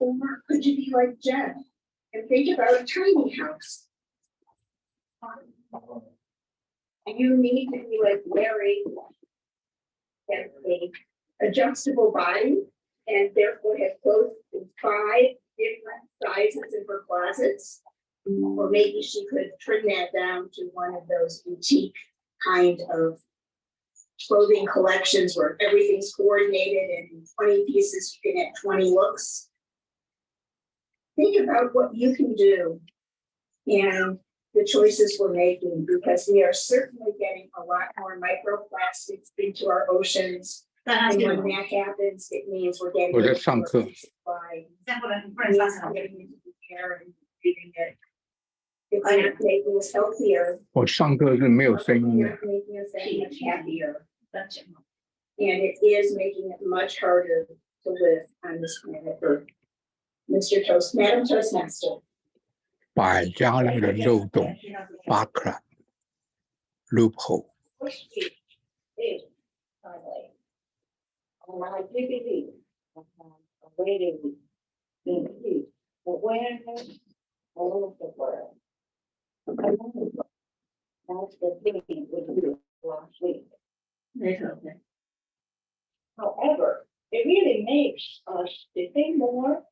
Or could you be like Jen and think about a tiny house? You need to be like Mary and a adjustable body and therefore have clothes in 5 different sizes in her closets. Or maybe she could trim that down to one of those boutique kind of clothing collections where everything's coordinated and in 20 pieces you can have 20 looks. Think about what you can do and the choices we're making, because we are certainly getting a lot more microplastics into our oceans. And when that happens, it means we're getting more supply. Getting into the air and breathing it. It's making us healthier. 我上课是没有声音的。 Making us that much happier. And it is making it much harder to live on this planet Earth. Madam Toastmaster. 百家乐的漏洞 Baccarat loophole. On my DVD, radio, awareness all over the world. That's the thing we did last week. However, it really makes us to think more.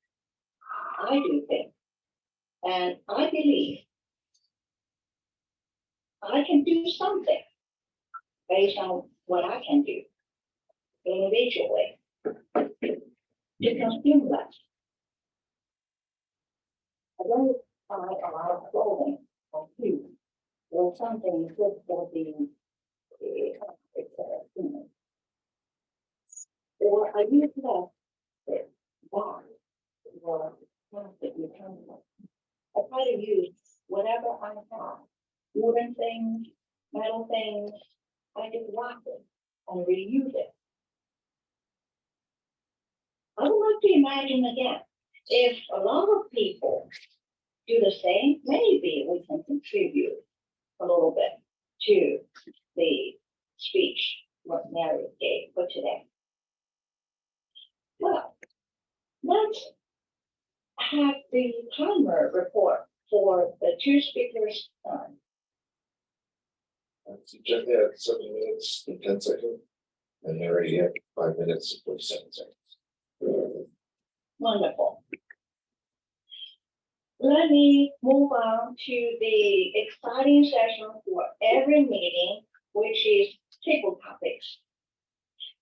I do think. And I believe I can do something based on what I can do individually to consume less. I don't buy a lot of clothing or food or something good for the or I use less box or plastic material. I try to use whatever I have, wooden things, metal things, I just wash it and reuse it. I would like to imagine again, if a lot of people do the same, maybe we can contribute a little bit to the speech what Mary gave for today. Well, let's have the timer report for the 2 speakers. Jeff had 7 minutes and 10 seconds, and Mary had 5 minutes and 47 seconds. Wonderful. Let me move on to the exciting session for every meeting, which is table topics.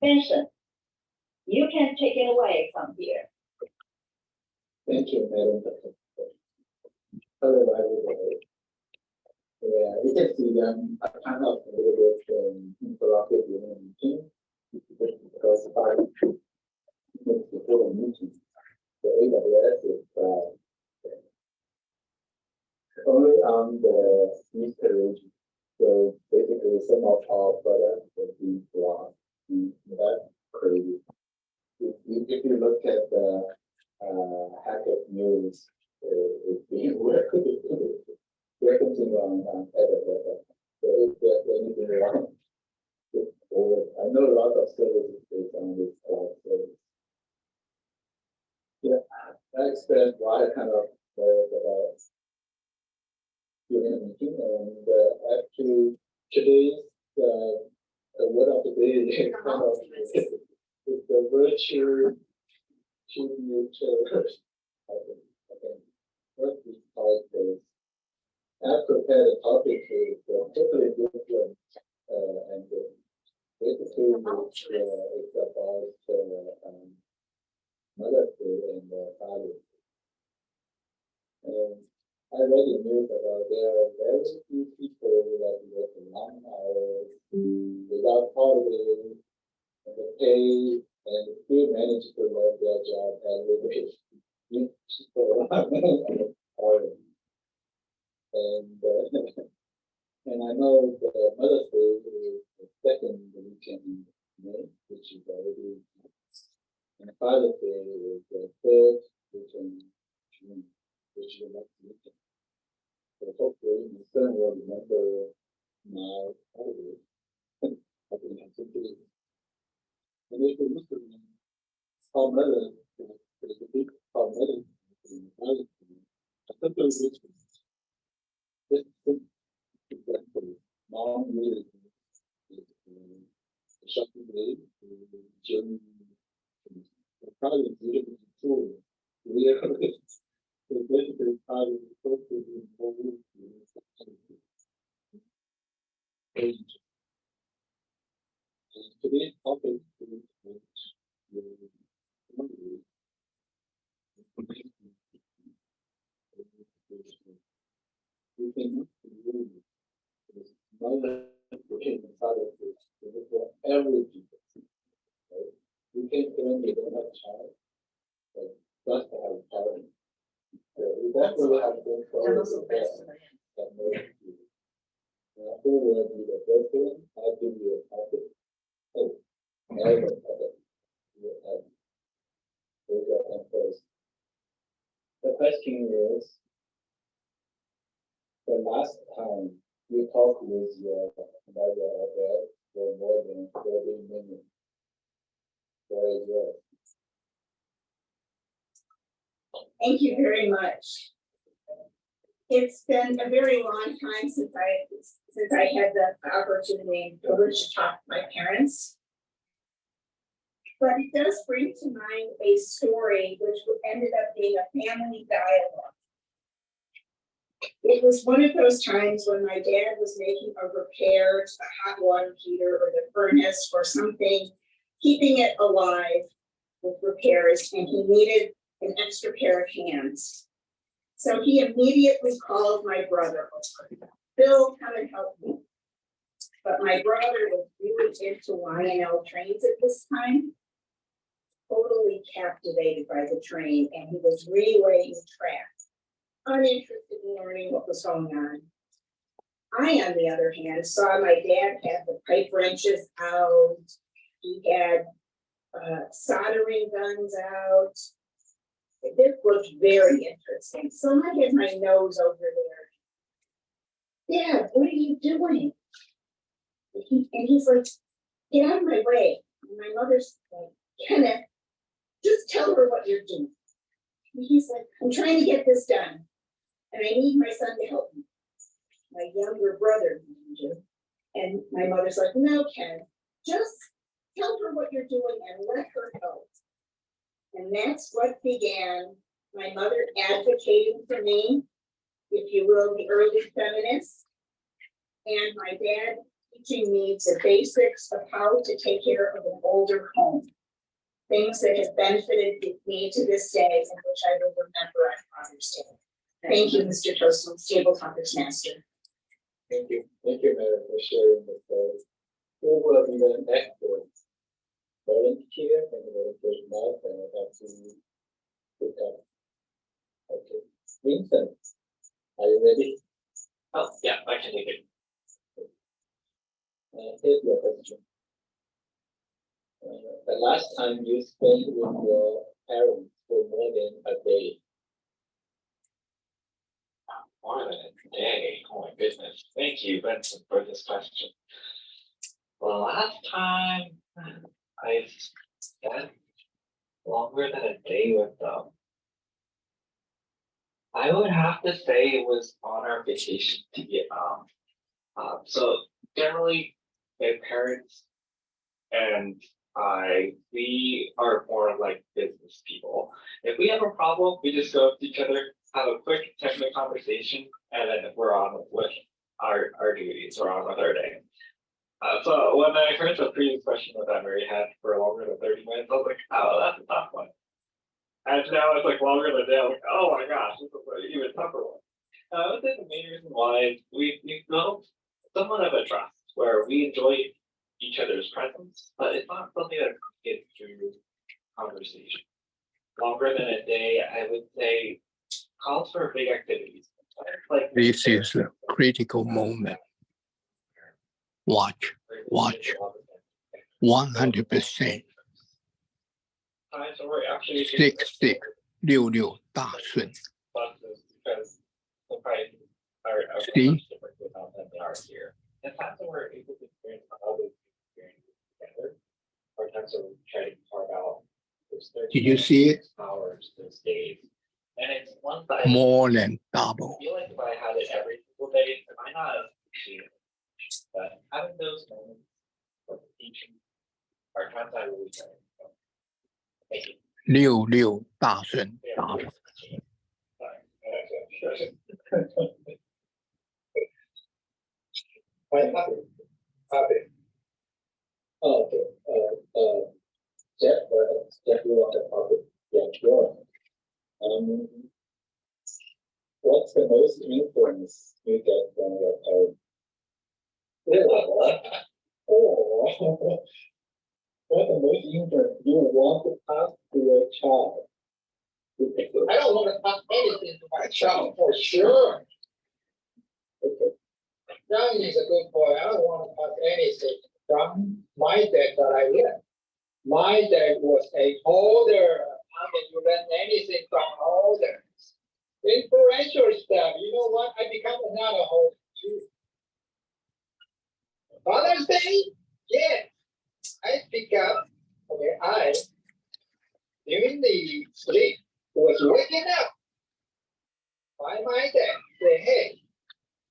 Vincent, you can take it away from here. Thank you, Madam. Hello, everybody. Yeah, you can see them. I kind of a little bit interrupted during the meeting because 5 minutes before the meeting, the AWS is only on the East region. So basically, some of our products will be blocked. That's crazy. If you look at the hacker news, it's being they're continuing on AWS. So if there's anything wrong, I know a lot of services based on this cloud service. Yeah, I explained why I kind of worried about during the meeting, and actually today's word of the day is kind of it's the virtue tribute to okay. First we call it this. I prepared a topic is totally different and basically it's about Mother's Day and Father's Day. And I read the news about there are very few people that work long hours without holidays and the pay and still manage to work their job every day. And I know the Mother's Day is the second weekend in May, which is already, and Father's Day is the third weekend in June, which is the next weekend. So hopefully my son will remember my holiday. I think I should do. And if you look at our mother, there's a big our mother Mom really shopping day, Jim, probably beautiful too. We are basically probably supposed to be more. Today's topic is we can mother became a part of this for every people. Right? We can claim they don't have a child, but just to have a child. We definitely have been told that more people. Who will be the first one? I'll give you a topic. Oh, I have a topic. You have first. The question is, the last time you talked with your mother or dad for more than 30 minutes, where is yours? Thank you very much. It's been a very long time since I had the opportunity and privilege to talk to my parents. But it does bring to mind a story which ended up being a family dialogue. It was one of those times when my dad was making a repair to the hot water heater or the furnace or something, keeping it alive with repairs, and he needed an extra pair of hands. So he immediately called my brother over. Bill, come and help me. But my brother was really into Y&L trains at this time, totally captivated by the train, and he was relaying tracks, uninterested in learning what was going on. I, on the other hand, saw my dad have the pipe wrenches out. He had soldering guns out. This was very interesting. So I had my nose over there. Dad, what are you doing? And he's like, get out of my way. And my mother's like, Kenneth, just tell her what you're doing. And he's like, I'm trying to get this done. And I need my son to help me. My younger brother, and my mother's like, no, Ken, just tell her what you're doing and let her help. And that's what began my mother advocating for me, if you will, the early feminist, and my dad teaching me the basics of how to take care of an older home. Things that have benefited me to this day and which I will remember on Father's Day. Thank you, Mr. Toastman, Table Topics Master. Thank you, Mary, for sharing the story. Who will be the next one? Volunteer and volunteer now, and I have to pick up. Okay, Vincent, are you ready? Oh, yeah, I can take it. Here's your question. The last time you spent with your parents for more than a day. More than a day. Oh my goodness. Thank you, Vincent, for this question. The last time I spent longer than a day with them, I would have to say it was on our vacation to Vietnam. So generally, my parents and we are more like business people. If we have a problem, we just go up to each other, have a quick 10-minute conversation, and then we're on with our duties, we're on with our day. So when I heard the previous question that Mary had for longer than 30 minutes, I was like, oh, that's a tough one. And now it's like longer than a day, I'm like, oh my gosh, this is an even tougher one. I would say the main reason why we built somewhat of a trust where we enjoy each other's presence, but it's not something that gets through conversation. Longer than a day, I would say, calls for big activities. Like This is a critical moment. Watch 100%. Times where we're actually 6666大顺。 buses because the prices are See? much different without than they are here. And times when we're able to experience all those experiences together, or times when we try to carve out those 30 Did you see it? hours, those days. And it's ones that I more than double. I feel like if I had it every single day, I might not appreciate it. But having those moments of teaching are times I really try. Thank you. 六大顺大福。 Quite happy. Happy. Okay, Jeff, Jeff, you want to talk? Yeah, sure. What's the most influence you get from your parents? Oh, what's the most influence you want to pass to your child? I don't want to pass anything to my child for sure. Okay. Young is a good boy. I don't want to pass anything from my dad that I learned. My dad was a holder. How can you learn anything from holder? Influential stuff. You know what? I become another holder too. Father's Day? Yeah. I pick up. Okay, during the sleep, was waking up by my dad. Say, hey,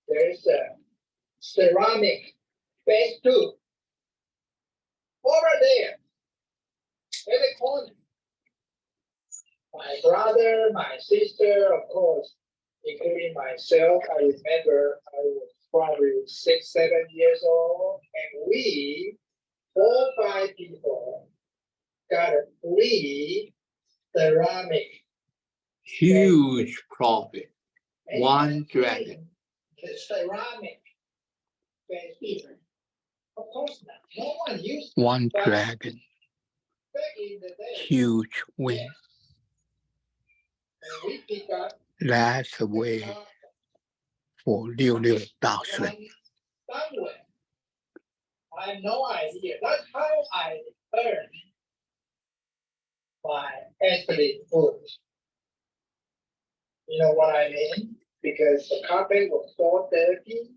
there's a ceramic base tube over there in the corner. My brother, my sister, of course, including myself, I remember I was probably 6, 7 years old, and we, 4, 5 people, got a free ceramic. Huge profit. And One dragon. The ceramic base. Of course not. No one used it. One But dragon. back in the day, Huge win. and we pick up That's the way for 六大顺。 somewhere. I have no idea. That's how I earned my earthly food. You know what I mean? Because the carpet was so dirty,